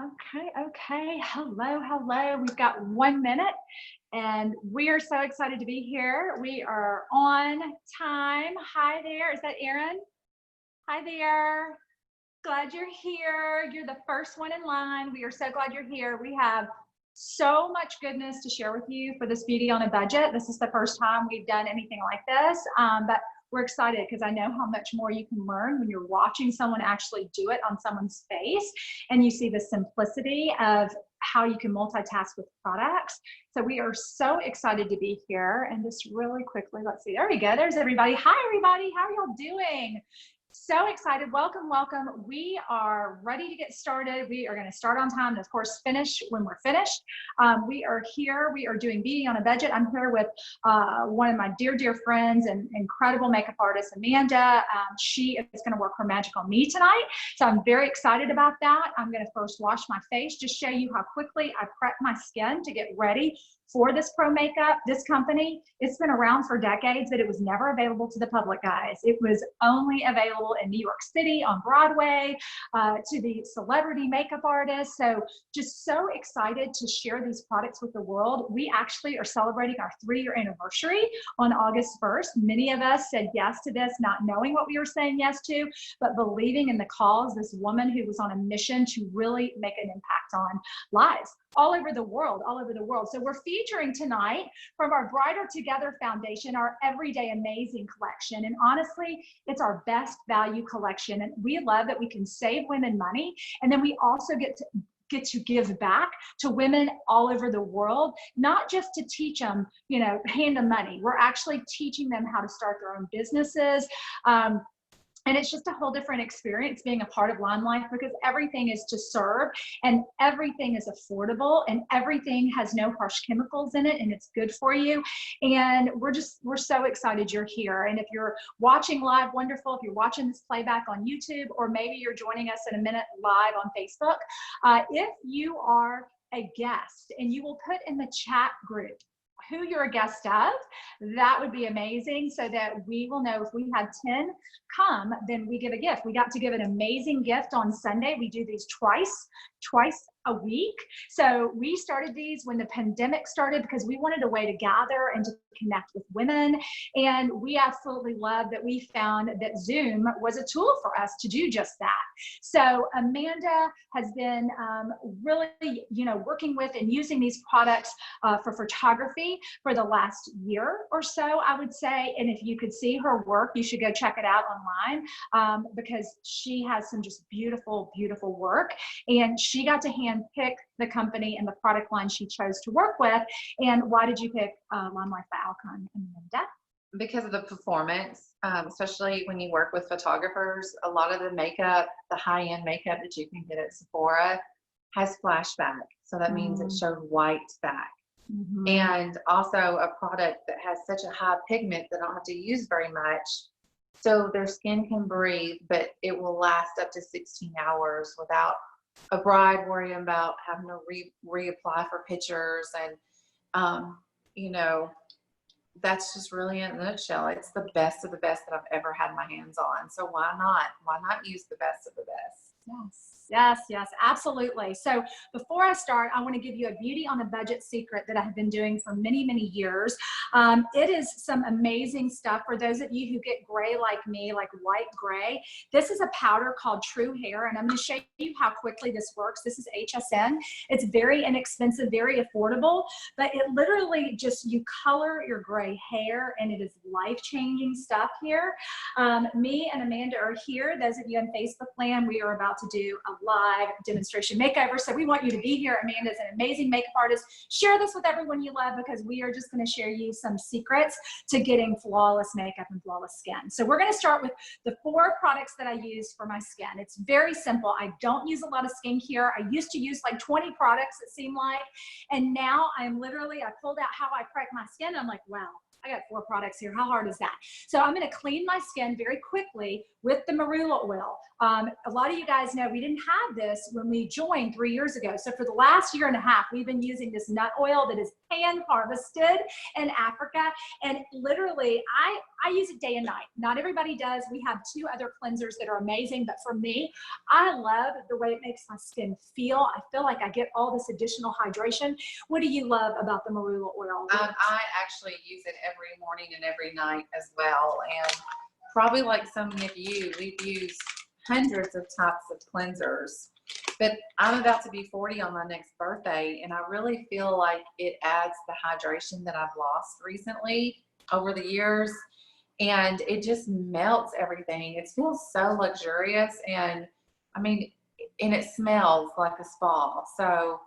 Okay. Hello. We've got 1 minute and we are so excited to be here. We are on time. Hi there. Is that Erin? Hi there. Glad you're here. You're the first one in line. We are so glad you're here. We have so much goodness to share with you for this Beauty on a Budget. This is the first time we've done anything like this, but we're excited because I know how much more you can learn when you're watching someone actually do it on someone's face and you see the simplicity of how you can multitask with products. So we are so excited to be here. And just really quickly, let's see, there we go. There's everybody. Hi, everybody. How are y'all doing? So excited. Welcome. We are ready to get started. We are going to start on time and, of course, finish when we're finished. We are here. We are doing Beauty on a Budget. I'm here with one of my dear friends and incredible makeup artist, Amanda. She is going to work her magic on me tonight. So I'm very excited about that. I'm going to first wash my face, just show you how quickly I prep my skin to get ready for this pro makeup. This company, it's been around for decades, but it was never available to the public, guys. It was only available in New York City on Broadway to the celebrity makeup artists. So just so excited to share these products with the world. We actually are celebrating our 3-year anniversary on August 1st. Many of us said yes to this, not knowing what we were saying yes to, but believing in the cause, this woman who was on a mission to really make an impact on lives all over the world. So we're featuring tonight from our Brighter Together Foundation, our Everyday Amazing collection. And honestly, it's our best value collection. And we love that we can save women money. And then we also get to give back to women all over the world, not just to teach them, hand them money. We're actually teaching them how to start their own businesses. And it's just a whole different experience being a part of LimeLife because everything is to serve and everything is affordable and everything has no harsh chemicals in it and it's good for you. And we're so excited you're here. And if you're watching live, wonderful. If you're watching this playback on YouTube, or maybe you're joining us in a minute live on Facebook, if you are a guest and you will put in the chat group who you're a guest of, that would be amazing so that we will know if we had 10 come, then we give a gift. We got to give an amazing gift on Sunday. We do these twice a week. So we started these when the pandemic started because we wanted a way to gather and to connect with women. And we absolutely love that we found that Zoom was a tool for us to do just that. So Amanda has been really, working with and using these products for photography for the last year or so, I would say. And if you could see her work, you should go check it out online because she has some just beautiful work. And she got to handpick the company and the product line she chose to work with. And why did you pick LimeLife by Alcone, Amanda? Because of the performance, especially when you work with photographers. A lot of the makeup, the high-end makeup that you can get at Sephora has flashback. So that means it shows white back. And also a product that has such a high pigment that I don't have to use very much. So their skin can breathe, but it will last up to 16 hours without a bride worrying about having to reapply for pictures. And, that's just really in a nutshell. It's the best of the best that I've ever had my hands on. So why not use the best of the best? Yes, absolutely. So before I start, I want to give you a Beauty on a Budget secret that I have been doing for many years. It is some amazing stuff for those of you who get gray like me, like light gray. This is a powder called True Hair, and I'm going to show you how quickly this works. This is HSN. It's very inexpensive, very affordable, but it literally just, you color your gray hair, and it is life-changing stuff here. Me and Amanda are here. Those of you on Facebook land, we are about to do a live demonstration makeover. So we want you to be here. Amanda is an amazing makeup artist. Share this with everyone you love because we are just going to share you some secrets to getting flawless makeup and flawless skin. So we're going to start with the 4 products that I use for my skin. It's very simple. I don't use a lot of skincare. I used to use like 20 products, it seemed like. And now I pulled out how I prep my skin. I'm like, wow, I got 4 products here. How hard is that? So I'm going to clean my skin very quickly with the marula oil. A lot of you guys know we didn't have this when we joined 3 years ago. So for the last year and a half, we've been using this nut oil that is hand harvested in Africa. And literally, I use it day and night. Not everybody does. We have 2 other cleansers that are amazing. But for me, I love the way it makes my skin feel. I feel like I get all this additional hydration. What do you love about the marula oil? I actually use it every morning and every night as well. And probably like some of you, we've used hundreds of types of cleansers. But I'm about to be 40 on my next birthday, and I really feel like it adds the hydration that I've lost recently over the years. And it just melts everything. It feels so luxurious, and I mean, and it smells like a spa. So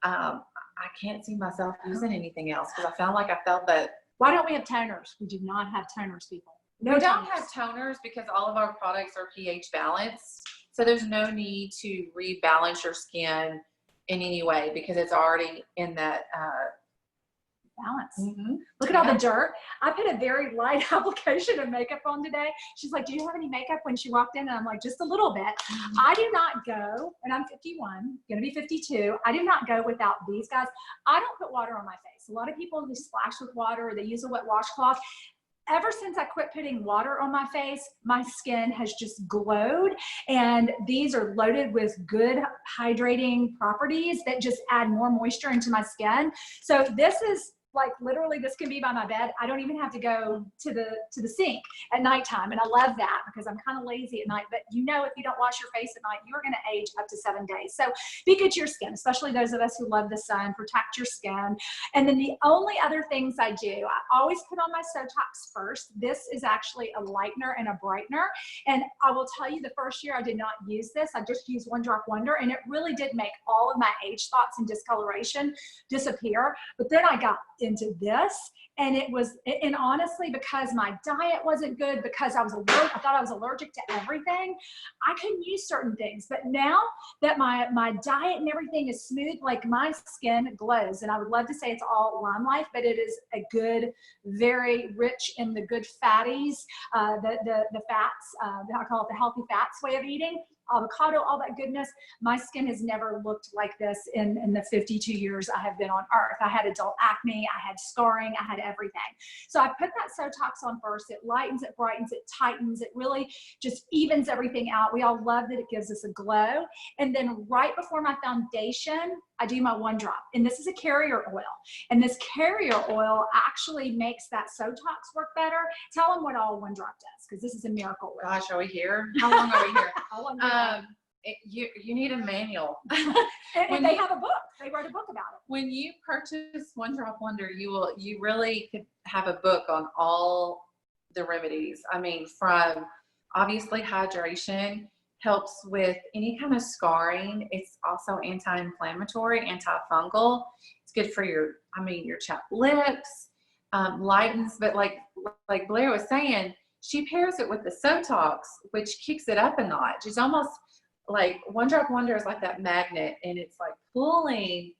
I can't see myself using anything else because I felt that. Why don't we have toners? We do not have toners, people. No, we don't have toners because all of our products are pH balanced. So there's no need to rebalance your skin in any way because it's already in that balance. Mm-hmm. Look at all the dirt. I put a very light application of makeup on today. She's like, do you have any makeup when she walked in? And I'm like, just a little bit. Mm-hmm. I do not go, and I'm 51, going to be 52. I do not go without these guys. I don't put water on my face. A lot of people just splash with water or they use a wet washcloth. Ever since I quit putting water on my face, my skin has just glowed, and these are loaded with good hydrating properties that just add more moisture into my skin. So this is like literally this can be by my bed. I don't even have to go to the sink at nighttime. And I love that because I'm kind of lazy at night. But you know, if you don't wash your face at night, you're going to age up to 7 days. So be good to your skin, especially those of us who love the sun. Protect your skin. And then the only other things I do, I always put on my Sotox first. This is actually a lightener and a brightener. And I will tell you, the first year I did not use this. I just used One Drop Wonder, and it really did make all of my age spots and discoloration disappear. But then I got into this, and it was, and honestly, because my diet wasn't good, because I thought I was allergic to everything, I couldn't use certain things. But now that my diet and everything is smooth, like my skin glows. And I would love to say it's all LimeLife, but it is a good, very rich in the good fatties, the fats, I call it the healthy fats way of eating. Avocado, all that goodness. My skin has never looked like this in the 52 years I have been on earth. I had adult acne, I had scarring, I had everything. So I put that Sotox on first. It lightens, it brightens, it tightens, it really just evens everything out. We all love that it gives us a glow. And then right before my foundation, I do my One Drop. And this is a carrier oil. And this carrier oil actually makes that Sotox work better. Tell them what all One Drop does, because this is a miracle oil. Gosh, are we here? How long are we here? How long you need a manual. and they have a book. They wrote a book about it. When you purchase One Drop Wonder, you really could have a book on all the remedies. I mean, from obviously hydration, helps with any kind of scarring. It's also anti-inflammatory, antifungal. It's good for your chapped lips, lightens, but like Blair was saying, she pairs it with the Sotox, which kicks it up a notch. It's almost like One Drop Wonder is like that magnet, and it's like pulling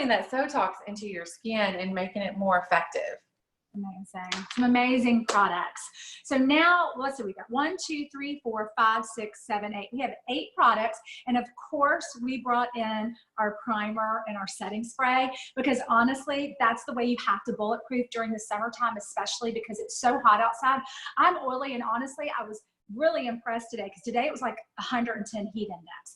that Sotox into your skin and making it more effective. Amazing. Some amazing products. So now, let's see, we got 1, 2, 3, 4, 5, 6, 7, 8. We have 8 products. And of course, we brought in our primer and our setting spray because honestly, that's the way you have to bulletproof during the summertime, especially because it's so hot outside. I'm oily, and honestly, I was really impressed today because today it was like 110 heat index.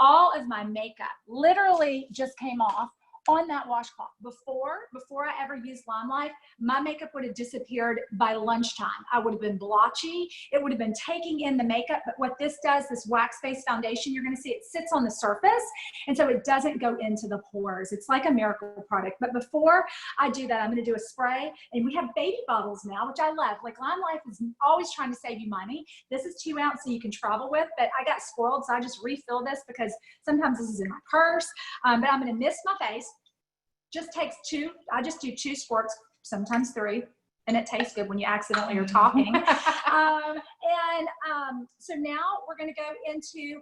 All of my makeup literally just came off on that washcloth. Before I ever used LimeLife, my makeup would have disappeared by lunchtime. I would have been blotchy. It would have been taking in the makeup. But what this does, this wax-based foundation, you're going to see it sits on the surface, and so it doesn't go into the pores. It's like a miracle product. But before I do that, I'm going to do a spray, and we have baby bottles now, which I love. Like LimeLife is always trying to save you money. This is 2 ounce, so you can travel with, but I got spoiled, so I just refill this because sometimes this is in my purse. But I'm going to mist my face. Just takes 2, I just do 2 squirts, sometimes 3. and it tastes good when you accidentally are talking. So now we're going to go into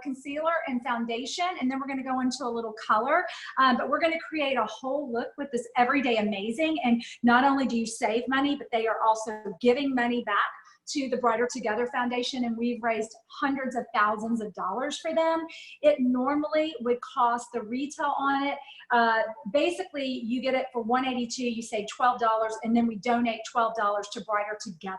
concealer and foundation, and then we're going to go into a little color. But we're going to create a whole look with this Everyday Amazing. And not only do you save money, but they are also giving money back to the Brighter Together Foundation, and we've raised hundreds of thousands of dollars for them. It normally would cost the retail on it. Basically, you get it for $182, you save $12, and then we donate $12 to Brighter Together.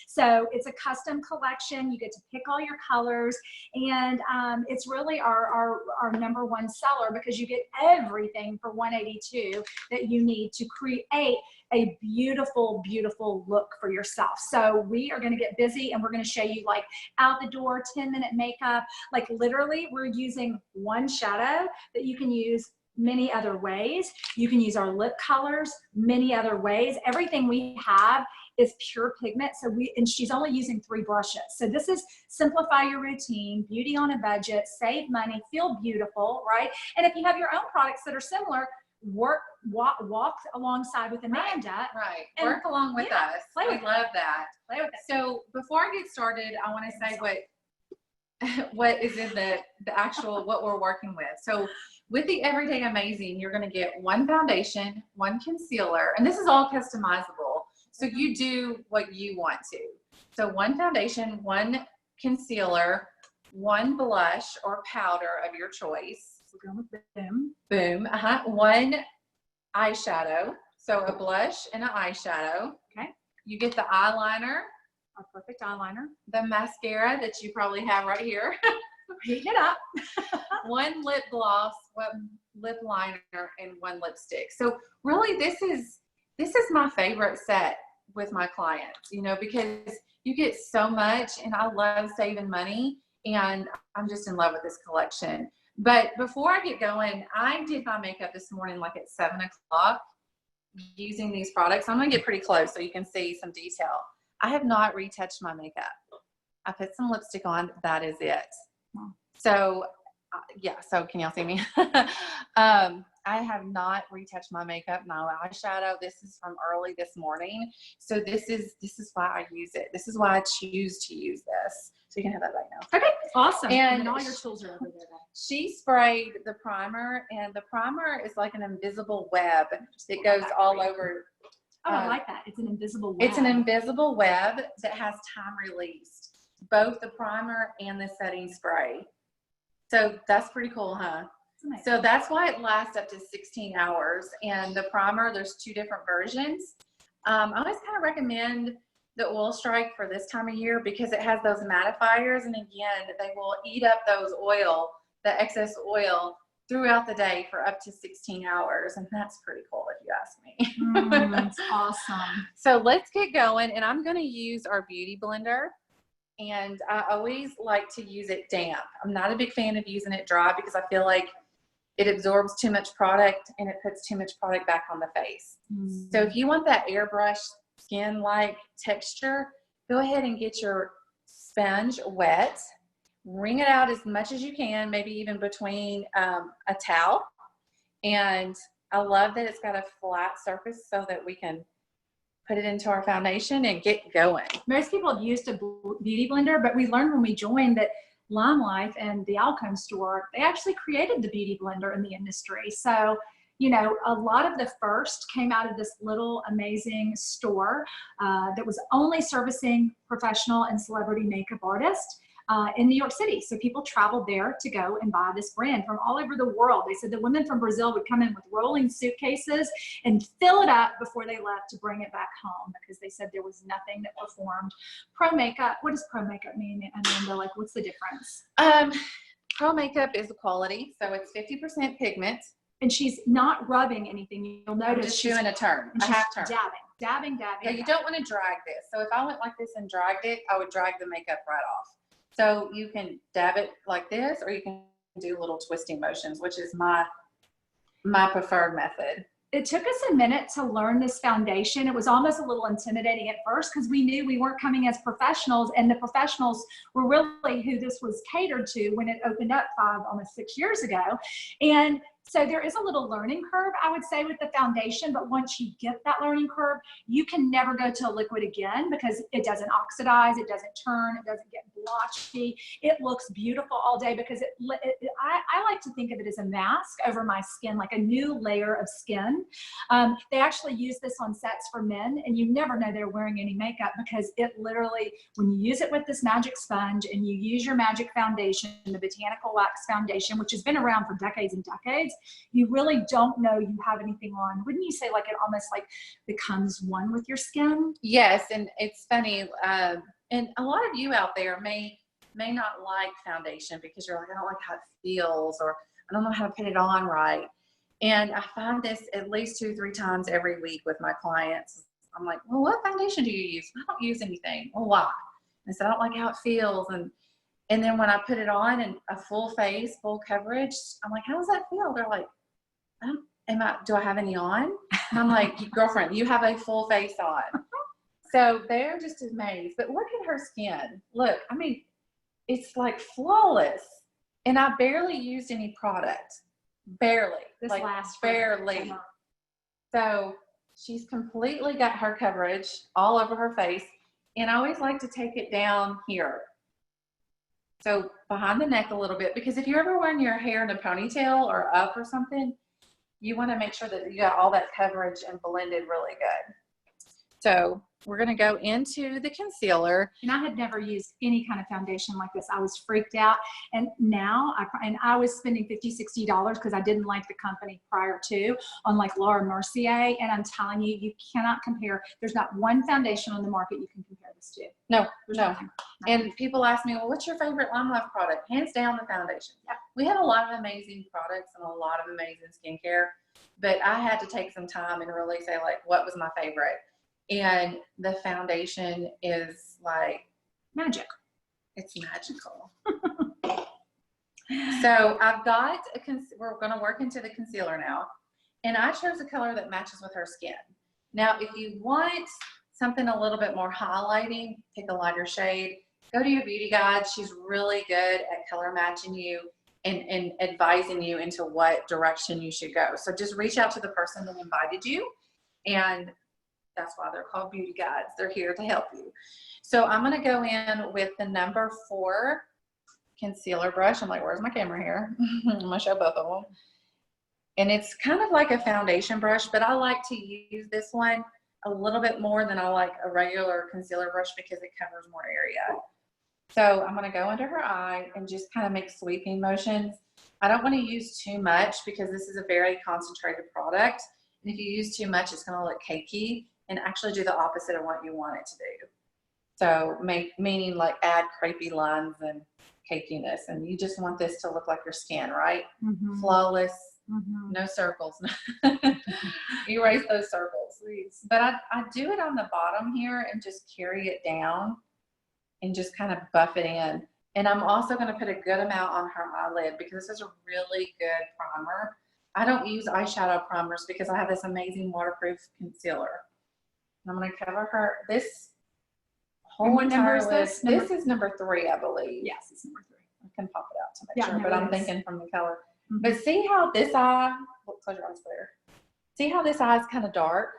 So it's a custom collection. You get to pick all your colors, and it's really our number one seller because you get everything for $182 that you need to create a beautiful, beautiful look for yourself. So we are going to get busy, and we're going to show you like out the door 10-minute makeup. Like literally we're using one shadow that you can use many other ways. You can use our lip colors many other ways. Everything we have is pure pigment. And she's only using 3 brushes. So this is simplify your routine, beauty on a budget, save money, feel beautiful, right? And if you have your own products that are similar, walk alongside with Amanda. Right. Work along with us. We love that. Play with it. So before I get started, I want to say what is in the actual, what we're working with. So with the Everyday Amazing, you're going to get 1 foundation, 1 concealer, and this is all customizable. So you do what you want to. So 1 foundation, 1 concealer, 1 blush or powder of your choice. We're going with Boom. Boom. 1 eyeshadow. So a blush and an eyeshadow. Okay. You get the eyeliner. Our perfect eyeliner. The mascara that you probably have right here. Heating it up. 1 lip gloss, 1 lip liner, and 1 lipstick. So really this is my favorite set with my clients, you know, because you get so much, and I love saving money, and I'm just in love with this collection. But before I get going, I did my makeup this morning like at 7 o'clock using these products. I'm going to get pretty close so you can see some detail. I have not retouched my makeup. I put some lipstick on. That is it. So yeah, so can y'all see me? I have not retouched my makeup, no eyeshadow. This is from early this morning. So this is why I use it. This is why I choose to use this. So you can have that right now. Okay, awesome. And all your tools are over there. She sprayed the primer, and the primer is like an invisible web that goes all over. Oh, I like that. It's an invisible web. It's an invisible web that has time released, both the primer and the setting spray. So that's pretty cool, huh? So that's why it lasts up to 16 hours. And the primer, there's 2 different versions. I always kind of recommend the Oil Strike for this time of year because it has those mattifiers. And again, they will eat up the excess oil throughout the day for up to 16 hours. And that's pretty cool if you ask me. That's awesome. So let's get going. And I'm going to use our Beauty Blender. And I always like to use it damp. I'm not a big fan of using it dry because I feel like it absorbs too much product and it puts too much product back on the face. So if you want that airbrush skin-like texture, go ahead and get your sponge wet. Wring it out as much as you can, maybe even between a towel. And I love that it's got a flat surface so that we can put it into our foundation and get going. Most people have used a beauty blender, but we learned when we joined that LimeLife and the Alcone store, they actually created the beauty blender in the industry. So, you know, a lot of the first came out of this little amazing store that was only servicing professional and celebrity makeup artists in New York City. So people traveled there to go and buy this brand from all over the world. They said the women from Brazil would come in with rolling suitcases and fill it up before they left to bring it back home because they said there was nothing that performed. Pro makeup, what does pro makeup mean, Amanda? Like, what's the difference? Pro makeup is a quality, so it's 50% pigment. And she's not rubbing anything. You'll notice just she's doing a turn, a half turn. Dabbing. Yeah, you don't want to drag this. So if I went like this and dragged it, I would drag the makeup right off. So you can dab it like this, or you can do little twisting motions, which is my preferred method. It took us a minute to learn this foundation. It was almost a little intimidating at first because we knew we weren't coming as professionals, and the professionals were really who this was catered to when it opened up almost 6 years ago. And So there is a little learning curve, I would say, with the foundation, but once you get that learning curve, you can never go to a liquid again because it doesn't oxidize, it doesn't turn, it doesn't get blotchy. It looks beautiful all day because I like to think of it as a mask over my skin, like a new layer of skin. They actually use this on sets for men, and you never know they're wearing any makeup because it literally, when you use it with this magic sponge and you use your magic foundation, the Botanical Wax Foundation, which has been around for decades and decades, you really don't know you have anything on. Wouldn't you say like it almost like becomes one with your skin? Yes, and it's funny. And a lot of you out there may not like foundation because you're like, I don't like how it feels, or I don't know how to put it on right. And I find this at least 2-3 times every week with my clients. I'm like, well, what foundation do you use? I don't use anything. Well, why? And so I don't like how it feels. And then when I put it on and a full face, full coverage, I'm like, how does that feel? They're like, do I have any on? And I'm like, girlfriend, you have a full face on. So they're just amazed. But look at her skin. Look, I mean, it's like flawless. And I barely used any product. Barely. This like lasts barely. forever. So she's completely got her coverage all over her face. And I always like to take it down here. So behind the neck a little bit, because if you're ever wearing your hair in a ponytail or up or something, you want to make sure that you got all that coverage and blended really good. So we're going to go into the concealer. And I had never used any kind of foundation like this. I was freaked out. And now, I was spending $50, $60 because I didn't like the company prior to on like Laura Mercier. And I'm telling you, you cannot compare. There's not one foundation on the market you can compare this to. No, There's no. nothing. And people ask me, well, what's your favorite LimeLife product? Hands down, the foundation. Yep. We have a lot of amazing products and a lot of amazing skincare, but I had to take some time and really say, like, what was my favorite? And the foundation is like Magic. It's magical. So I've got we're going to work into the concealer now. And I chose a color that matches with her skin. Now, if you want something a little bit more highlighting, pick a lighter shade. Go to your beauty guide. She's really good at color matching you and advising you into what direction you should go. So just reach out to the person that invited you, and that's why they're called beauty guides. They're here to help you. So I'm going to go in with the number 4 concealer brush. I'm like, where's my camera here? I'm going to show both of them. And it's kind of like a foundation brush, but I like to use this one a little bit more than I like a regular concealer brush because it covers more area. So I'm going to go under her eye and just kind of make sweeping motions. I don't want to use too much because this is a very concentrated product. And if you use too much, it's going to look cakey and actually do the opposite of what you want it to do. So meaning like add crepey lines and cakiness. And you just want this to look like your skin, right? Mm-hmm. Flawless, Mm-hmm. no circles. Erase those circles, please. But I do it on the bottom here and just carry it down and just kind of buff it in. And I'm also going to put a good amount on her eyelid because this is a really good primer. I don't use eyeshadow primers because I have this amazing waterproof concealer. I'm going to cover her. This whole entire lid. This is number 3, I believe. Yes, it's number 3. I can pop it out to make sure, no, but I'm thinking from the color. Mm-hmm. But see how this eye, close your eyes there. See how this eye is kind of dark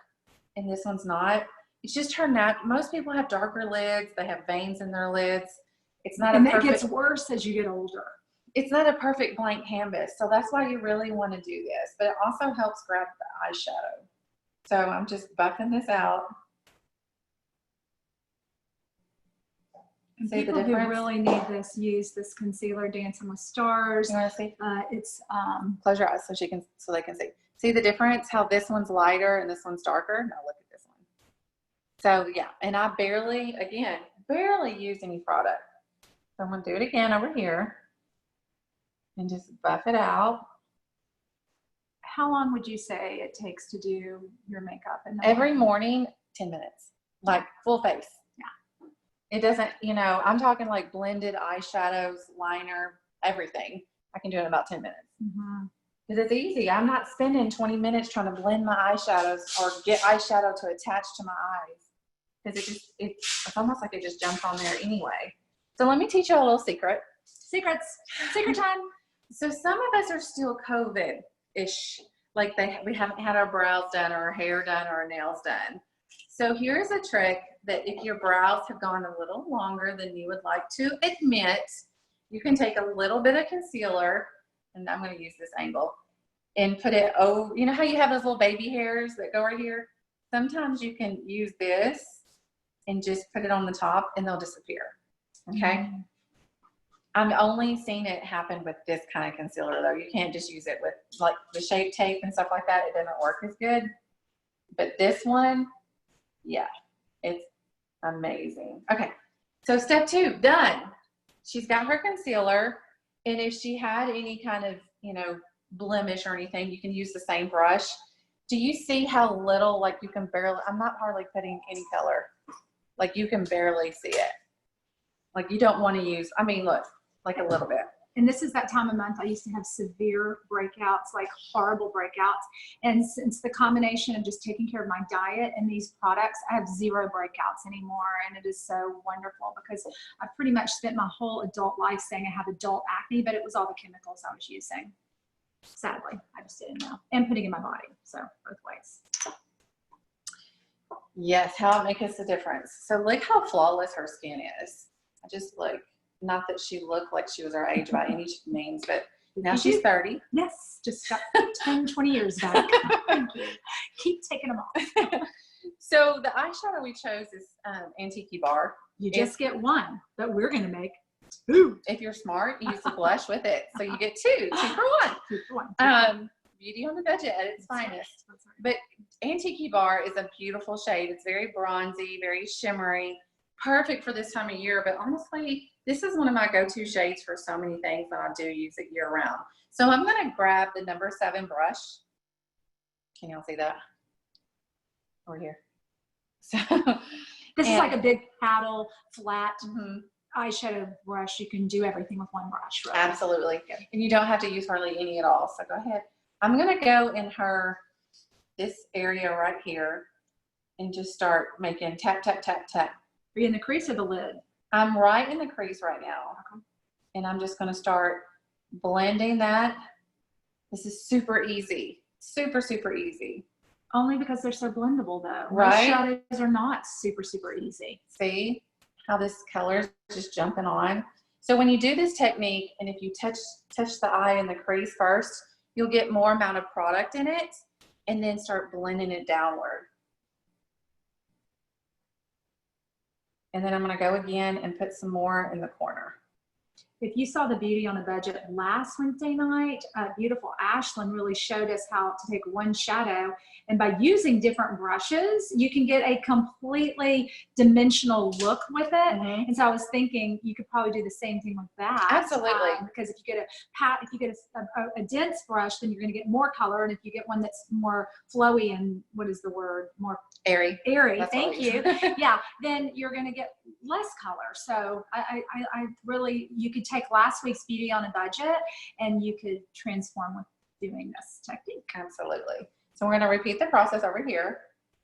and this one's not? It's just her most people have darker lids. They have veins in their lids. It's not and that gets worse as you get older. It's not a perfect blank canvas. So that's why you really want to do this. But it also helps grab the eyeshadow. So I'm just buffing this out. And people who really need this use this concealer, Dancing with Stars. You want to see? It's close your eyes so they can see. See the difference? How this one's lighter and this one's darker. Now look at this one. So yeah, and I barely use any product. So I'm gonna do it again over here and just buff it out. How long would you say it takes to do your makeup? Every morning, 10 minutes, like full face. Yeah. It doesn't, I'm talking like blended eyeshadows, liner, everything. I can do it in about 10 minutes. Mm-hmm. Because it's easy. I'm not spending 20 minutes trying to blend my eyeshadows or get eyeshadow to attach to my eyes. Because it's almost like it just jumps on there anyway. So let me teach you a little secret. Secret time. So some of us are still COVID. ish. Like we haven't had our brows done or our hair done or our nails done. So here's a trick that if your brows have gone a little longer than you would like to admit, you can take a little bit of concealer, and I'm going to use this angle, and put it over, you know how you have those little baby hairs that go right here? Sometimes you can use this and just put it on the top and they'll disappear, okay? I'm only seeing it happen with this kind of concealer though. You can't just use it with like the Shape Tape and stuff like that. It doesn't work as good. But this one, yeah, it's amazing. Okay, so step 2, done. She's got her concealer, and if she had any kind of, you know, blemish or anything, you can use the same brush. Do you see how little, like you can barely, I'm not hardly putting any color. Like you can barely see it. Like you don't want to use, I mean, look, like a little bit. And this is that time of month I used to have severe breakouts, like horrible breakouts. And since the combination of just taking care of my diet and these products, I have 0 breakouts anymore. And it is so wonderful because I've pretty much spent my whole adult life saying I have adult acne, but it was all the chemicals I was using. Sadly, I just didn't know. And putting in my body, so both ways. Yes, how it makes a difference. So look how flawless her skin is. I just look, not that she looked like she was our age by any means, but now she's 30. Yes, just got 10, 20 years back. Thank you. Keep taking them off. So the eyeshadow we chose is Antique Bar. You just get one, but we're going to make 2. If you're smart, use the blush with it. So you get 2 for 1. 2 for 1. Beauty on the budget at its finest. That's right. But Antique Bar is a beautiful shade. It's very bronzy, very shimmery, perfect for this time of year. But honestly, this is one of my go-to shades for so many things that I do use it year round. So I'm going to grab the number 7 brush. Can y'all see that? Over here. So This is like a big paddle, flat mm-hmm. eyeshadow brush. You can do everything with one brush, right? Absolutely. And you don't have to use hardly any at all. So go ahead. I'm going to go in this area right here and just start making tap, tap, tap, tap. Are you in the crease or the lid? I'm right in the crease right now. Okay. And I'm just going to start blending that. This is super easy. Super, super easy. Only because they're so blendable though. Right? Most shadows are not super, super easy. See how this color is just jumping on? So when you do this technique, and if you touch the eye in the crease first, you'll get more amount of product in it and then start blending it downward. And then I'm going to go again and put some more in the corner. If you saw the Beauty on a Budget last Wednesday night, beautiful Ashlyn really showed us how to take one shadow, and by using different brushes, you can get a completely dimensional look with it. Mm-hmm. And so I was thinking you could probably do the same thing with that. Absolutely. Because if you get a dense brush, then you're going to get more color, and if you get one that's more flowy and what is the word? More airy. Airy. Thank you. Yeah, then you're going to get less color. So I really, you could take last week's Beauty on a Budget and you could transform with doing this technique. Absolutely. So we're going to repeat the process over here.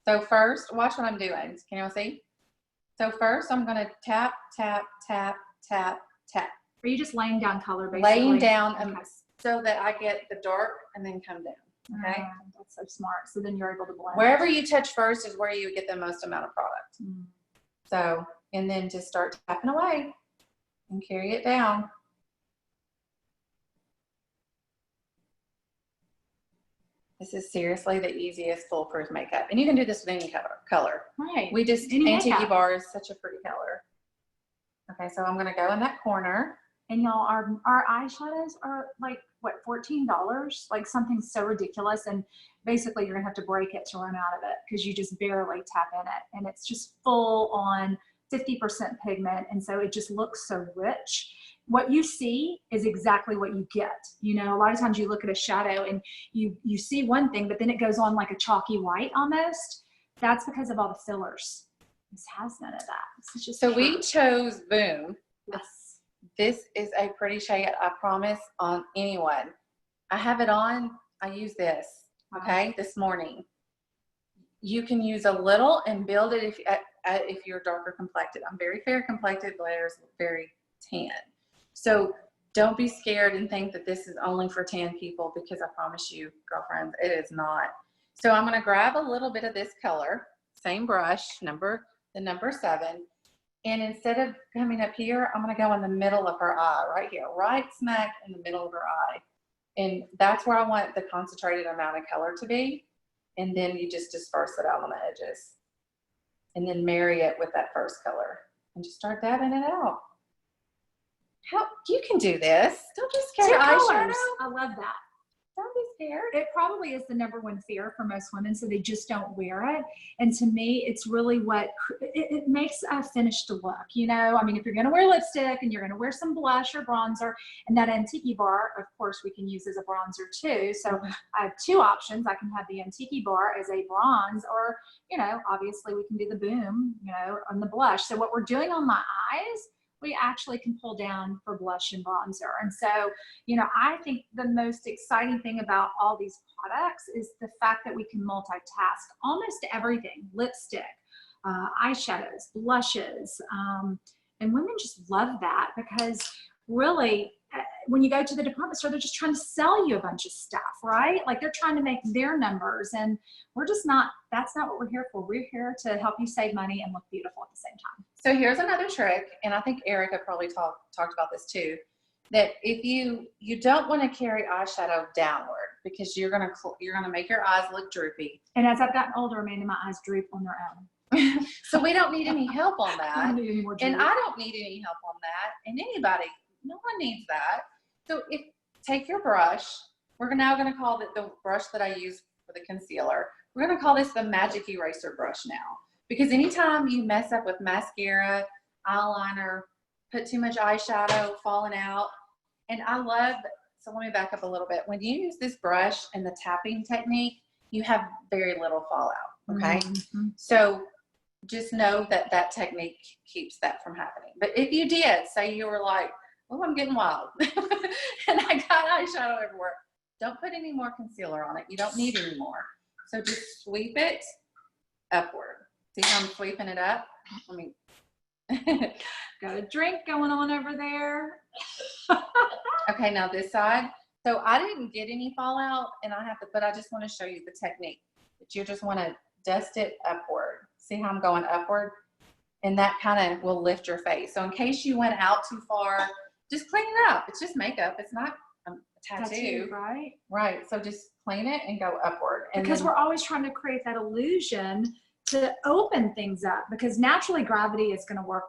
So first, watch what I'm doing. Can you all see? So first I'm going to tap, tap, tap, tap, tap. Are you just laying down color basically? Laying down Okay. so that I get the dark and then come down. Okay. That's so smart. So then you're able to blend. Wherever you touch first is where you get the most amount of product. Mm. So, and then just start tapping away and carry it down. This is seriously the easiest foolproof makeup. And you can do this with any color. Right. We just, Any Antique makeup. Bar is such a pretty color. Okay, so I'm going to go in that corner. And y'all, our eyeshadows are like, what, $14? Like something so ridiculous. And basically you're gonna have to break it to run out of it because you just barely tap in it. And it's just full on 50% pigment. And so it just looks so rich. What you see is exactly what you get. You know, a lot of times you look at a shadow and you see one thing, but then it goes on like a chalky white almost. That's because of all the fillers. This has none of that. This is just So true. we chose Boom. Yes. This is a pretty shade, I promise, on anyone. I have it on. I use this, okay, this morning. You can use a little and build it if you're darker complected. I'm very fair complected. Blair's very tan. So don't be scared and think that this is only for tan people, because I promise you, girlfriends, it is not. So I'm going to grab a little bit of this color, same brush, the number 7. And instead of coming up here, I'm going to go in the middle of her eye, right here, right smack in the middle of her eye. And that's where I want the concentrated amount of color to be. And then you just disperse it out on the edges. And then marry it with that first color. And just start dabbing it out. How you can do this. Don't be scared of eyeshadow. I love that. Don't be scared. It probably is the #1 fear for most women, so they just don't wear it. And to me, it's really what it makes a finished look. You know, I mean, if you're going to wear lipstick and you're going to wear some blush or bronzer, and that Antique bar, of course, we can use as a bronzer too. So I have 2 options. I can have the Antique bar as a bronze, or, you know, obviously we can do the boom, you know, on the blush. So what we're doing on my eyes, we actually can pull down for blush and bronzer. And so, you know, I think the most exciting thing about all these products is the fact that we can multitask almost everything: lipstick, eyeshadows, blushes. And women just love that, because really, when you go to the department store, they're just trying to sell you a bunch of stuff, right? Like they're trying to make their numbers, and we're just not, that's not what we're here for. We're here to help you save money and look beautiful at the same time. So here's another trick, and I think Erica probably talked about this too, that if you don't want to carry eyeshadow downward, because you're gonna make your eyes look droopy. And as I've gotten older, Amanda, my eyes droop on their own. So we don't need any help on that. I don't need any more droop. And I don't need any help on that. And anybody, no one needs that. So take your brush. We're now going to call it the brush that I use for the concealer. We're going to call this the magic eraser brush now. Because anytime you mess up with mascara, eyeliner, put too much eyeshadow falling out, and I love, so let me back up a little bit. When you use this brush and the tapping technique, you have very little fallout, okay? Mm-hmm. So just know that that technique keeps that from happening. But if you did, say you were like, oh, I'm getting wild, and I got eyeshadow everywhere, don't put any more concealer on it. You don't need any more. So just sweep it upward. See how I'm sweeping it up? Let me. Got a drink going on over there. Okay, now this side. So I didn't get any fallout, and but I just want to show you the technique. That you just want to dust it upward. See how I'm going upward? And that kind of will lift your face. So in case you went out too far, just clean it up. It's just makeup. It's not a tattoo. Right? Right. So just clean it and go upward. And because we're always trying to create that illusion to open things up, because naturally gravity is going to work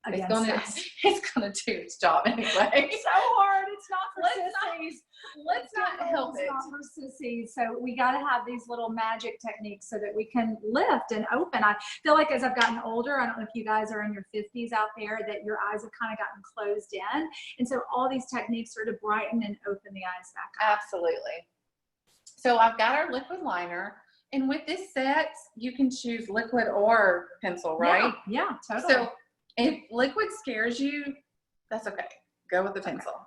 against us. It's going to do its job anyway. It's so hard. It's not for sissies. Let's not help it. It's not for sissies. So we got to have these little magic techniques so that we can lift and open. I feel like as I've gotten older, I don't know if you guys are in your 50s out there, that your eyes have kind of gotten closed in. And so all these techniques are to brighten and open the eyes back up. Absolutely. So I've got our liquid liner. And with this set, you can choose liquid or pencil, right? Yeah, totally. So if liquid scares you, that's okay. Go with the pencil.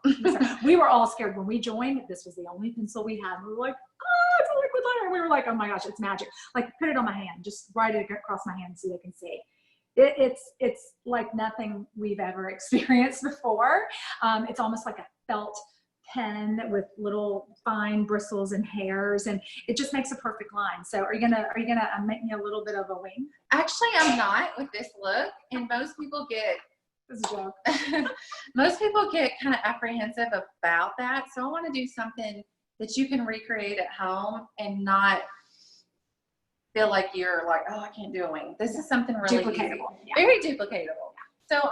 We were all scared when we joined. This was the only pencil we had. We were like, oh, it's a liquid liner. And we were like, oh my gosh, it's magic. Like, put it on my hand. Just write it across my hand so they can see. It's like nothing we've ever experienced before. It's almost like a felt pen with little fine bristles and hairs, and it just makes a perfect line. So are you gonna make me a little bit of a wing? Actually, I'm not with this look, and most people get most people get kind of apprehensive about that. So I want to do something that you can recreate at home and not feel like you're like, oh, I can't do a wing. This is something really duplicatable. easy. Very duplicatable. So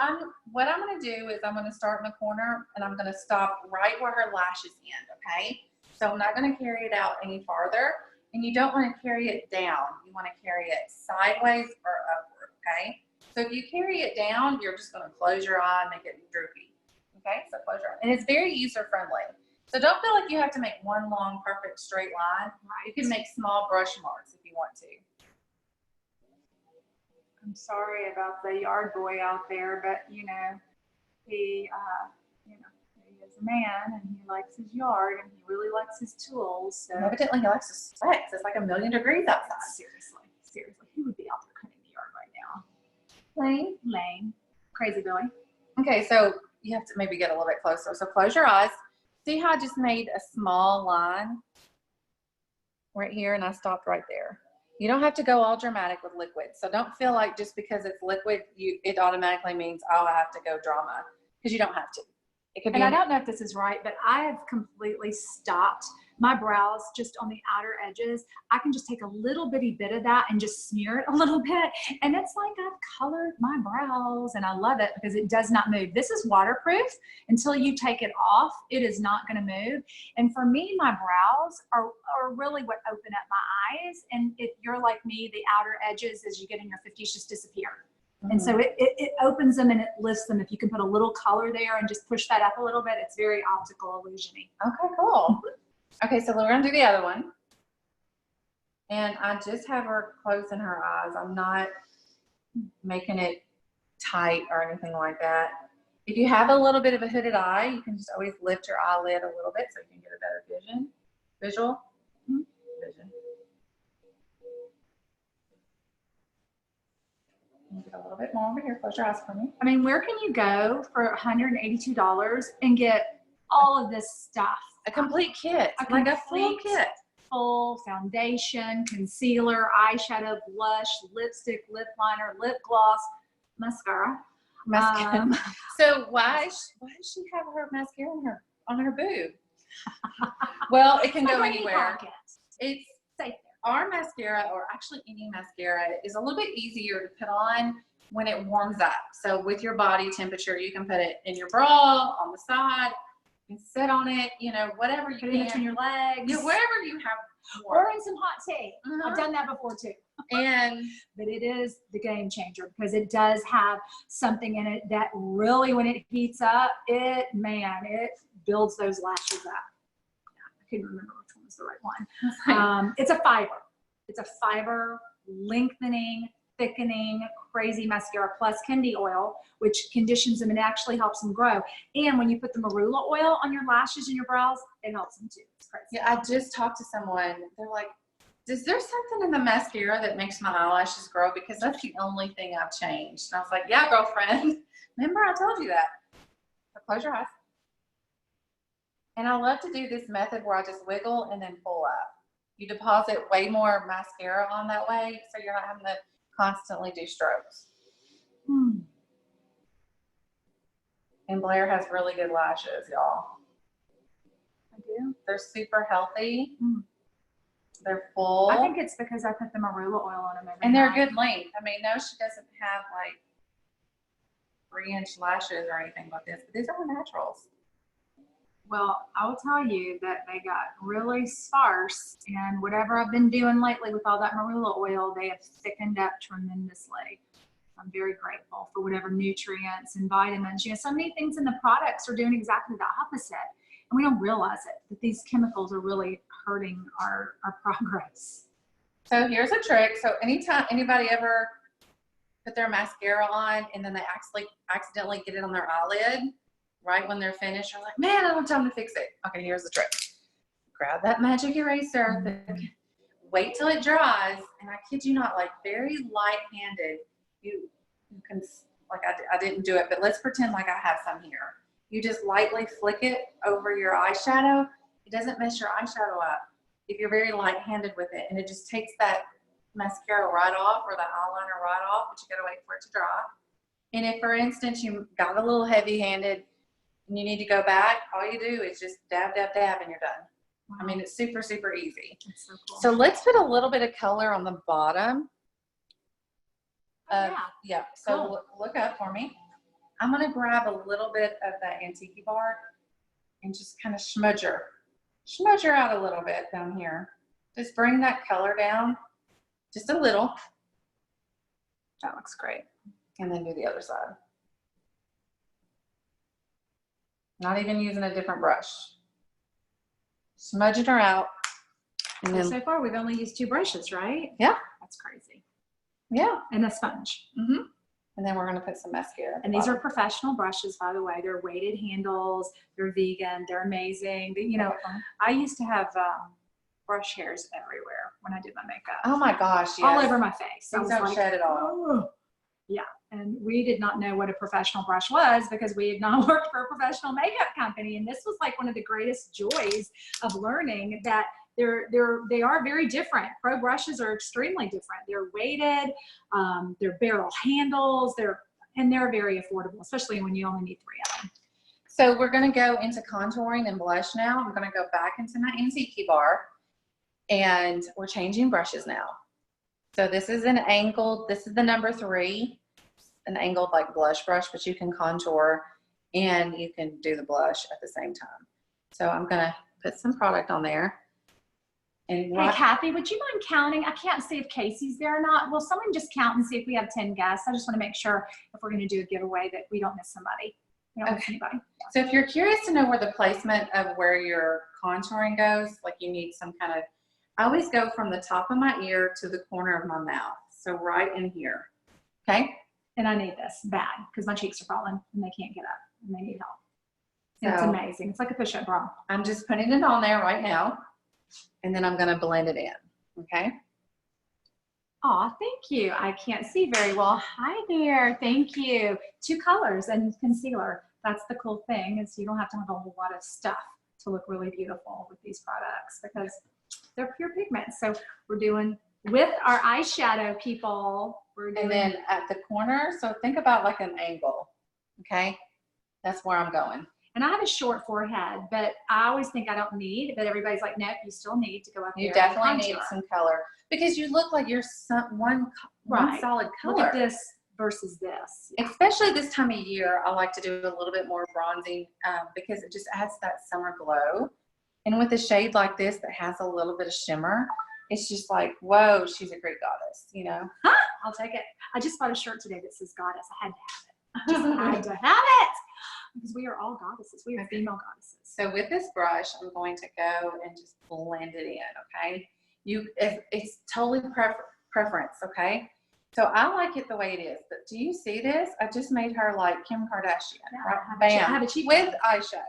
what I'm going to do is I'm going to start in the corner, and I'm going to stop right where her lashes end, okay? So I'm not going to carry it out any farther, and you don't want to carry it down. You want to carry it sideways or upward, okay? So if you carry it down, you're just going to close your eye and make it droopy, okay? So close your eye. And it's very user-friendly. So don't feel like you have to make one long, perfect straight line. You can make small brush marks if you want to. I'm sorry about the yard boy out there, but he is a man, and he likes his yard, and he really likes his tools. So evidently he likes his sweats. It's like 1,000,000 degrees outside. Seriously, who would be out there cleaning the yard right now? Lane. Crazy Billy. Okay, so you have to maybe get a little bit closer. So close your eyes. See how I just made a small line right here and I stopped right there. You don't have to go all dramatic with liquid. So don't feel like just because it's liquid, it automatically means, oh, I have to go drama, because you don't have to. It could be. And I don't know if this is right, but I have completely stopped my brows just on the outer edges. I can just take a little bitty bit of that and just smear it a little bit. And it's like I've colored my brows, and I love it because it does not move. This is waterproof. Until you take it off, it is not going to move. And for me, my brows are really what open up my eyes. And if you're like me, the outer edges as you get in your 50s just disappear. And so it opens them and it lifts them. If you can put a little color there and just push that up a little bit, it's very optical illusion-y. Okay, cool. Okay, so we're going to do the other one. And I just have her closing her eyes. I'm not making it tight or anything like that. If you have a little bit of a hooded eye, you can just always lift your eyelid a little bit so you can get a better visual. Get a little bit more over here. Close your eyes for me. I mean, where can you go for $182 and get all of this stuff? A complete kit, like a full kit. Full foundation, concealer, eyeshadow, blush, lipstick, lip liner, lip gloss, mascara. So why does she have her mascara on her boob? Well, it can go anywhere. It's safe. Our mascara, or actually any mascara, is a little bit easier to put on when it warms up. So with your body temperature, you can put it in your bra, on the side, you can sit on it, you know, whatever you can. Put it between your legs. Yeah, wherever you have warm. Or in some hot tea. I've done that before too. But it is the game changer because it does have something in it that really, when it heats up, it builds those lashes up. I couldn't remember which one was the right one. It's a fiber. It's a fiber lengthening, thickening, crazy mascara plus candy oil, which conditions them and actually helps them grow. And when you put the marula oil on your lashes and your brows, it helps them too. It's crazy. Yeah, I just talked to someone. They're like, is there something in the mascara that makes my eyelashes grow? Because that's the only thing I've changed. And I was like, yeah, girlfriend. Remember I told you that. So close your eyes. And I love to do this method where I just wiggle and then pull up. You deposit way more mascara on that way, so you're not having to constantly do strokes. And Blair has really good lashes, y'all. I do. They're super healthy. They're full. I think it's because I put the marula oil on them every and they're night. good length. I mean, no, she doesn't have like 3-inch lashes or anything like this, but these are naturals. Well, I'll tell you that they got really sparse, and whatever I've been doing lately with all that marula oil, they have thickened up tremendously. I'm very grateful for whatever nutrients and vitamins. You know, so many things in the products are doing exactly the opposite, and we don't realize it, that these chemicals are really hurting our progress. So here's a trick. So anytime anybody ever put their mascara on and then they accidentally get it on their eyelid, right when they're finished, you're like, man, I don't have time to fix it. Okay, here's the trick. Grab that magic eraser, wait till it dries, and I kid you not, like very light-handed, you can, like I didn't do it, but let's pretend like I have some here. You just lightly flick it over your eyeshadow. It doesn't mess your eyeshadow up if you're very light-handed with it, and it just takes that mascara right off or the eyeliner right off, but you gotta wait for it to dry. And if, for instance, you got a little heavy-handed and you need to go back, all you do is just dab, dab, dab, and you're done. Wow. I mean, it's super, super easy. That's so cool. So let's put a little bit of color on the bottom. Yeah. So cool. Look up for me. I'm going to grab a little bit of that antique bark and just kind of smudge her out a little bit down here. Just bring that color down just a little. That looks great. And then do the other side. Not even using a different brush. Smudging her out. And then, so far, we've only used 2 brushes, right? Yeah. That's crazy. Yeah. And a sponge. And then we're going to put some mascara. And these are professional brushes, by the way. They're weighted handles. They're vegan. They're amazing. You know, I used to have brush hairs everywhere when I did my makeup. Oh my gosh, yes. All over my face. Things don't shed at all. Yeah. And we did not know what a professional brush was because we had not worked for a professional makeup company. And this was like one of the greatest joys of learning that they are very different. Pro brushes are extremely different. They're weighted, they're barrel handles, and they're very affordable, especially when you only need 3 of them. So we're going to go into contouring and blush now. I'm going to go back into my antique bar, and we're changing brushes now. So this is an angled, this is the number 3, an angled like blush brush, but you can contour and you can do the blush at the same time. So I'm going to put some product on there. And hey, Kathy, would you mind counting? I can't see if Casey's there or not. Will someone just count and see if we have 10 guests? I just want to make sure if we're going to do a giveaway that we don't miss somebody. We don't miss anybody. So if you're curious to know where the placement of where your contouring goes, like you need some kind of, I always go from the top of my ear to the corner of my mouth. So right in here. Okay. And I need this bad because my cheeks are falling and they can't get up and they need help. And it's amazing. It's like a push-up bra. I'm just putting it on there right now. And then I'm going to blend it in. Okay. Oh, thank you. I can't see very well. Hi there. Thank you. 2 colors and concealer. That's the cool thing is you don't have to have a whole lot of stuff to look really beautiful with these products because they're pure pigments. So we're doing with our eyeshadow, people. And then at the corner, so think about like an angle. Okay. That's where I'm going. And I have a short forehead, but I always think I don't need, but everybody's like, nope, you still need to go up there. You definitely need some color because you look like you're one solid color. Look at this versus this. Especially this time of year, I like to do a little bit more bronzing because it just adds that summer glow. And with a shade like this that has a little bit of shimmer, it's just like, whoa, she's a great goddess, you know? Huh? I'll take it. I just bought a shirt today that says goddess. I had to have it. I had to have it. Because we are all goddesses. We are female goddesses. So with this brush, I'm going to go and just blend it in, okay? It's totally preference, okay? So I like it the way it is. But do you see this? I just made her like Kim Kardashian. Yeah, right? I have a cheek with eyeshadow.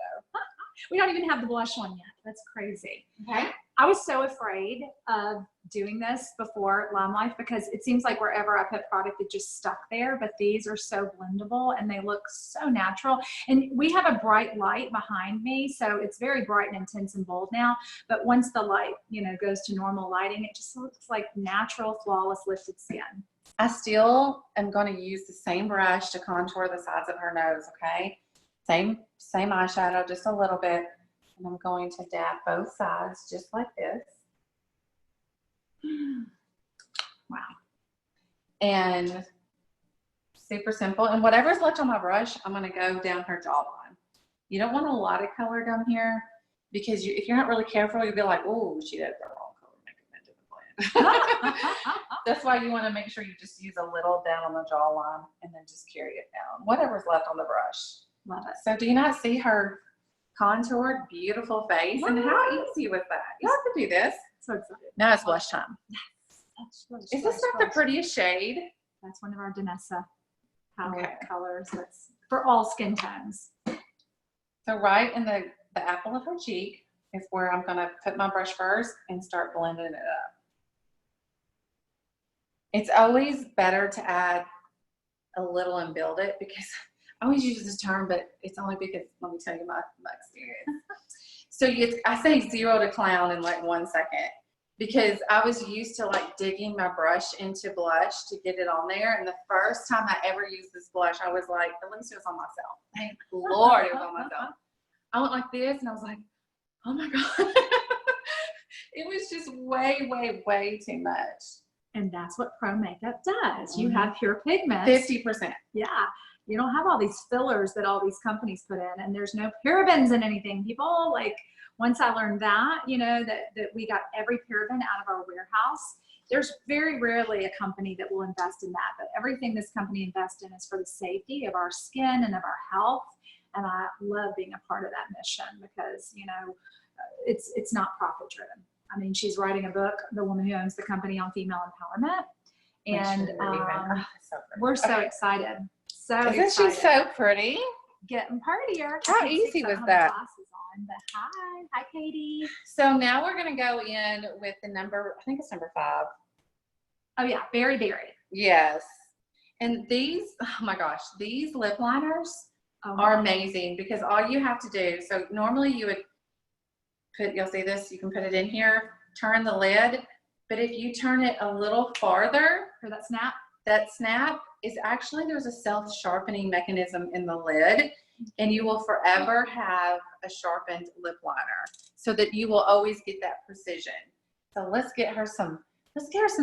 We don't even have the blush one yet. That's crazy. Okay. I was so afraid of doing this before LimeLife because it seems like wherever I put product, it just stuck there. But these are so blendable and they look so natural. And we have a bright light behind me, so it's very bright and intense and bold now. But once the light, goes to normal lighting, it just looks like natural, flawless, lifted skin. I still am going to use the same brush to contour the sides of her nose. Okay. Same eyeshadow, just a little bit. And I'm going to dab both sides just like this. Wow. And super simple. And whatever's left on my brush, I'm going to go down her jawline. You don't want a lot of color down here because if you're not really careful, you'll be like, oh, she did the wrong color makeup into the blend. That's why you want to make sure you just use a little down on the jawline and then just carry it down. Whatever's left on the brush. Love it. So do you not see her contoured, beautiful face? And how easy was that? You have to do this. So excited. Now it's blush time. Is this not the prettiest shade? That's one of our Danessa palette colors. That's for all skin tones. So right in the apple of her cheek is where I'm going to put my brush first and start blending it up. It's always better to add a little and build it because I always use this term, but it's only because, let me tell you my experience. So I say 0 to clown in like 1 second because I was used to like digging my brush into blush to get it on there. And the first time I ever used this blush, I was like, at least it was on myself. Thank Lord it was on myself. I went like this and I was like, oh my God. It was just way, way, way too much. And that's what pro makeup does. You have pure pigments. 50%. Yeah. You don't have all these fillers that all these companies put in, and there's no parabens in anything. People, like, once I learned that, that we got every paraben out of our warehouse, there's very rarely a company that will invest in that. But everything this company invests in is for the safety of our skin and of our health. And I love being a part of that mission because, it's not profit driven. I mean, she's writing a book, the woman who owns the company, on female empowerment. And we're so excited. Isn't she so pretty? Getting prettier. How easy was that? But hi Katie. So now we're going to go in with the number, I think it's number 5. Oh yeah, Berry Berry. Yes. And these, oh my gosh, these lip liners Oh, are amazing because all you have to do, so normally you would put, you'll see this, you can put it in here, turn the lid, but if you turn it a little farther, for that snap is actually, there's a self-sharpening mechanism in the lid, and you will forever have a sharpened lip liner so that you will always get that precision. So let's get her some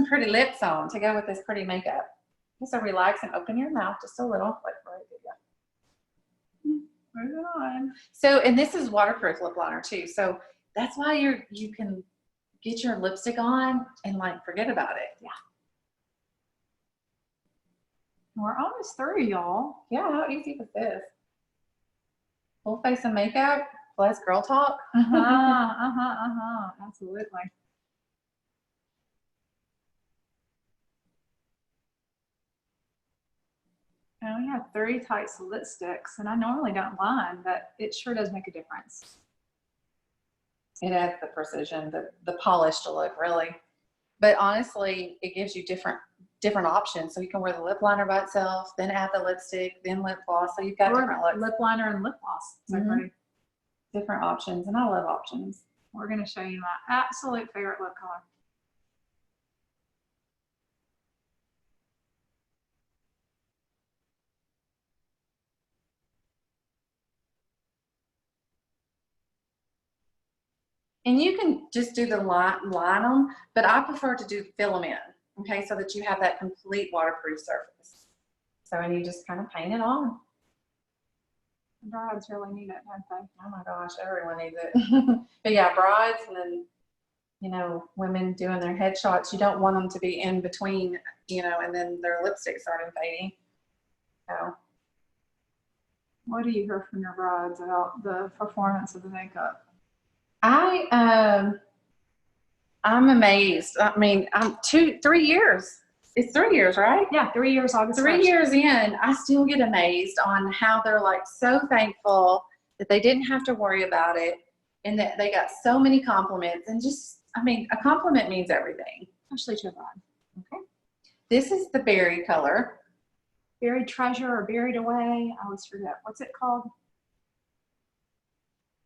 pretty lips on to go with this pretty makeup. So relax and open your mouth just a little. Like right there. Put it on. So, and this is waterproof lip liner too. So that's why you can get your lipstick on and like forget about it. Yeah. We're almost through, y'all. Yeah, how easy was this? Full face of makeup, less girl talk. Absolutely. I only have 3 types of lipsticks, and I normally don't mind, but it sure does make a difference. It adds the precision, the polished look, really. But honestly, it gives you different options. So you can wear the lip liner by itself, then add the lipstick, then lip gloss. So you've got different looks. Lip liner and lip gloss. So pretty. Different options, and I love options. We're going to show you my absolute favorite lip color. And you can just do the line them, but I prefer to do fill them in, okay, so that you have that complete waterproof surface. So, and you just kind of paint it on. Brides really need it, don't they? Oh my gosh, everyone needs it. But yeah, brides and then, you know, women doing their headshots, you don't want them to be in between, you know, and then their lipstick started fading. So. What do you hear from your brides about the performance of the makeup? I'm amazed. I mean, I'm 3 years. It's 3 years, right? Yeah, 3 years, August 3 1st. years in, I still get amazed on how they're like so thankful that they didn't have to worry about it and that they got so many compliments. And just, I mean, a compliment means everything. Especially to a bride. Okay. This is the berry color. Buried treasure or buried away. I always forget. What's it called?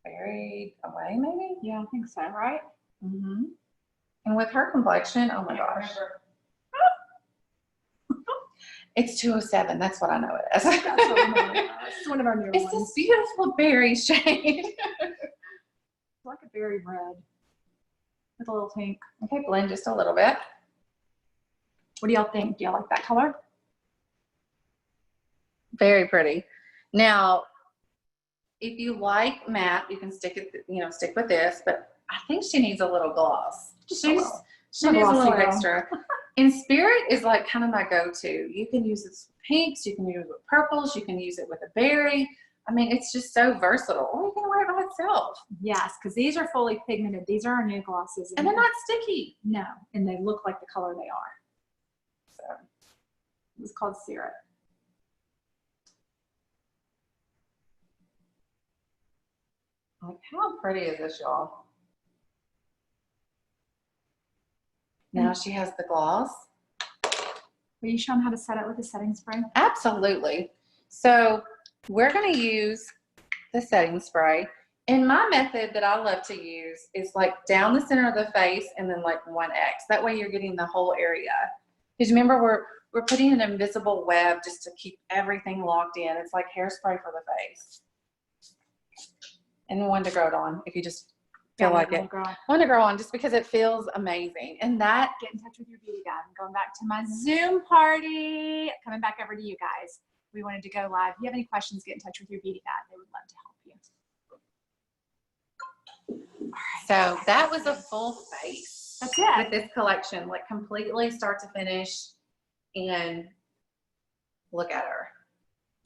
Buried away, maybe? Yeah, I think so, right? Mm-hmm. And with her complexion, oh my gosh. It's 207. That's what I know it as. That's what we know. It's one of our newer ones. It's this beautiful berry shade. It's like a berry red with a little pink. Okay, blend just a little bit. What do y'all think? Do y'all like that color? Very pretty. Now, if you like matte, you can stick with this, but I think she needs a little gloss. She needs a little extra. And Spirit is like kind of my go-to. You can use this with pinks, you can use it with purples, you can use it with a berry. I mean, it's just so versatile. Or you can wear it by itself. Yes, because these are fully pigmented. These are our new glosses. And they're not sticky. No, and they look like the color they are. So it's called Syrup. Like, how pretty is this, y'all? Now she has the gloss. Will you show them how to set it with the setting spray? Absolutely. So we're going to use the setting spray. And my method that I love to use is like down the center of the face and then like 1X. That way you're getting the whole area. Because remember, we're putting an invisible web just to keep everything locked in. It's like hairspray for the face. And one to grow it on if you just feel like it. One to grow on just because it feels amazing. And that, get in touch with your beauty guide. I'm going back to my Zoom party. Coming back over to you guys. We wanted to go live. If you have any questions, get in touch with your beauty guide. They would love to help you. So that was a full face. That's it. With this collection, like completely start to finish. And look at her.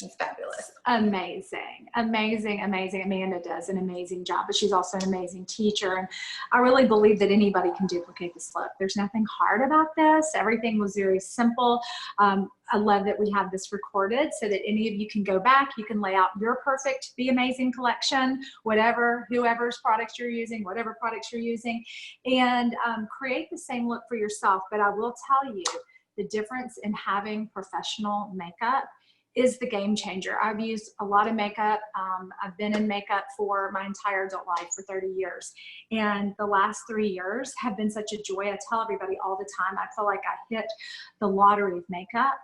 It's fabulous. Amazing, amazing, amazing. Amanda does an amazing job, but she's also an amazing teacher. And I really believe that anybody can duplicate this look. There's nothing hard about this. Everything was very simple. I love that we have this recorded so that any of you can go back. You can lay out your perfect Be Amazing collection, whoever's products you're using, whatever products you're using, and create the same look for yourself. But I will tell you, the difference in having professional makeup is the game changer. I've used a lot of makeup. I've been in makeup for my entire adult life for 30 years. And the last 3 years have been such a joy. I tell everybody all the time, I feel like I hit the lottery of makeup.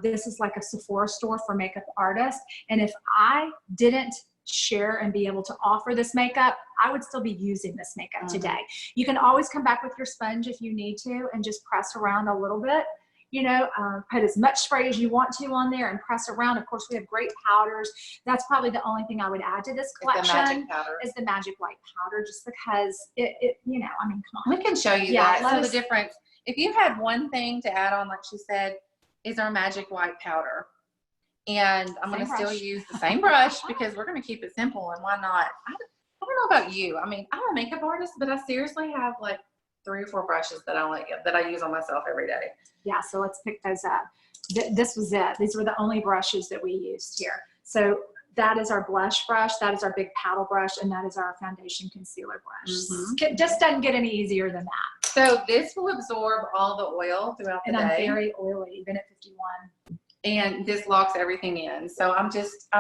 This is like a Sephora store for makeup artists. And if I didn't share and be able to offer this makeup, I would still be using this makeup today. You can always come back with your sponge if you need to and just press around a little bit. You know, put as much spray as you want to on there and press around. Of course, we have great powders. That's probably the only thing I would add to this collection is the magic white powder, just because you know, I mean, come on. We can show you that. So the difference, if you had one thing to add on, like she said, is our magic white powder. And I'm going to still use the same brush because we're going to keep it simple, and why not? I don't know about you. I mean, I'm a makeup artist, but I seriously have like 3 or 4 brushes that I use on myself every day. Yeah, so let's pick those up. This was it. These were the only brushes that we used here. So that is our blush brush, that is our big paddle brush, and that is our foundation concealer brush. It just doesn't get any easier than that. So this will absorb all the oil throughout the day. And I'm very oily, even at 51. And this locks everything in. So I'm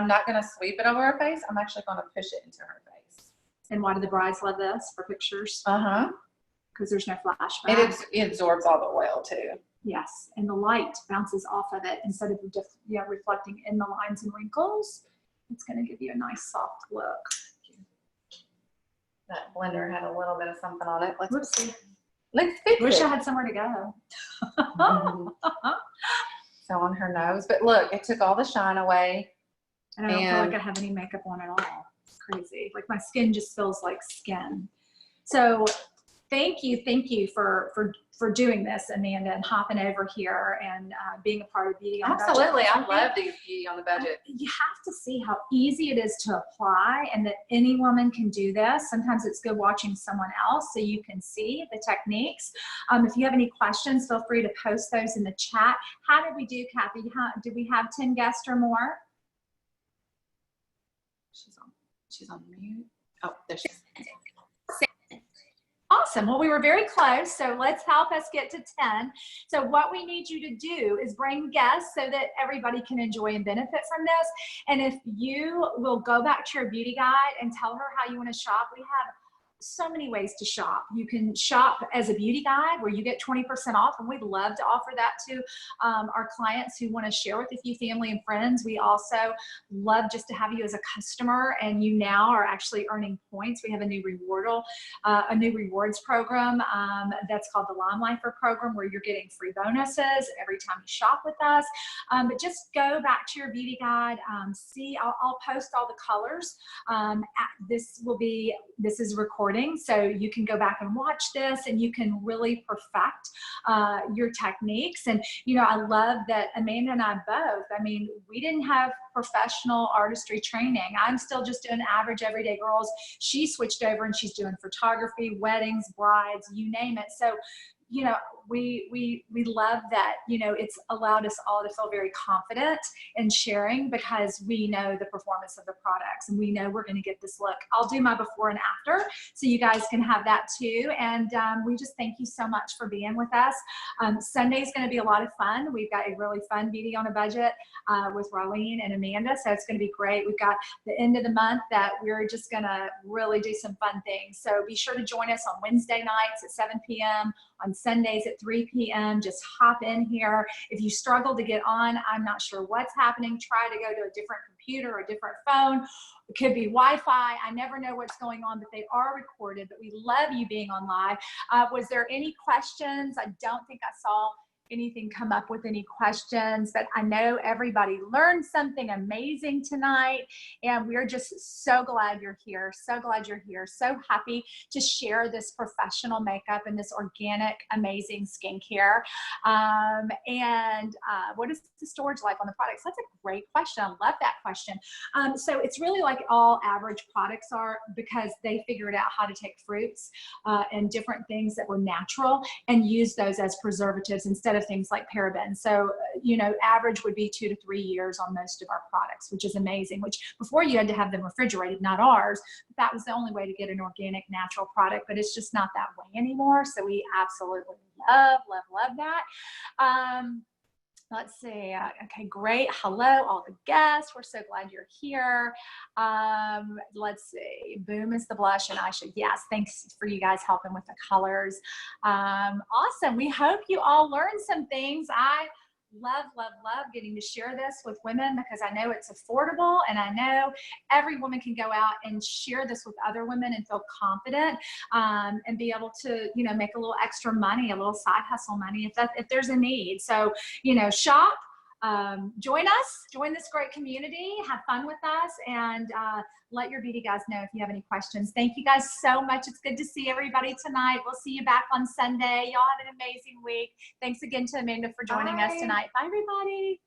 not going to sweep it over her face. I'm actually going to push it into her face. And why do the brides love this for pictures? Because there's no flashback. It absorbs all the oil too. Yes, and the light bounces off of it instead of reflecting in the lines and wrinkles. It's going to give you a nice soft look. That blender had a little bit of something on it. Let's fix it. Wish I had somewhere to go. So on her nose, but look, it took all the shine away. And I don't feel like I have any makeup on at all. It's crazy. Like my skin just feels like skin. So thank you for doing this, Amanda, and hopping over here and being a part of Beauty on the Budget. Absolutely, I love Beauty on the Budget. You have to see how easy it is to apply, and that any woman can do this. Sometimes it's good watching someone else so you can see the techniques. If you have any questions, feel free to post those in the chat. How did we do, Kathy? Did we have 10 guests or more? She's on mute. Oh, there she is. Awesome. Well, we were very close, so let's help us get to 10. So what we need you to do is bring guests so that everybody can enjoy and benefit from this. And if you will go back to your beauty guide and tell her how you want to shop, we have so many ways to shop. You can shop as a beauty guide where you get 20% off, and we'd love to offer that to our clients who want to share with a few family and friends. We also love just to have you as a customer, and you now are actually earning points. We have a new rewards program that's called the LimeLife program, where you're getting free bonuses every time you shop with us. But just go back to your beauty guide. I'll post all the colors. This is recorded. So you can go back and watch this, and you can really perfect your techniques. And, you know, I love that Amanda and I both, I mean, we didn't have professional artistry training. I'm still just doing average everyday girls. She switched over and she's doing photography, weddings, brides, you name it. So, you know, we love that, you know, it's allowed us all to feel very confident in sharing, because we know the performance of the products and we know we're going to get this look. I'll do my before and after so you guys can have that too. And we just thank you so much for being with us. Sunday's going to be a lot of fun. We've got a really fun Beauty on a Budget with Raylene and Amanda. So it's going to be great. We've got the end of the month that we're just going to really do some fun things. So be sure to join us on Wednesday nights at 7 p.m. on Sundays at 3 p.m. Just hop in here. If you struggle to get on, I'm not sure what's happening, try to go to a different computer or a different phone. It could be Wi-Fi. I never know what's going on, but they are recorded. But we love you being on live. Was there any questions? I don't think I saw anything come up with any questions, but I know everybody learned something amazing tonight, and we're just so glad you're here. So glad you're here. So happy to share this professional makeup and this organic, amazing skincare. What is the storage life on the products? That's a great question. I love that question. So it's really like all average products are, because they figured out how to take fruits and different things that were natural and use those as preservatives instead of things like parabens. So, you know, average would be 2 to 3 years on most of our products, which is amazing, which before you had to have them refrigerated, not ours. That was the only way to get an organic, natural product, but it's just not that way anymore. So we absolutely love that. Let's see. Okay, great. Hello, all the guests. We're so glad you're here. Let's see. Boom is the blush and eyeshadow. Yes, thanks for you guys helping with the colors. Awesome. We hope you all learned some things. I love getting to share this with women because I know it's affordable and I know every woman can go out and share this with other women and feel confident and be able to, you know, make a little extra money, a little side hustle money if there's a need. So, you know, shop, join us, join this great community, have fun with us, and let your beauty guys know if you have any questions. Thank you guys so much. It's good to see everybody tonight. We'll see you back on Sunday. Y'all have an amazing week. Thanks again to Amanda for joining us tonight. Bye, everybody.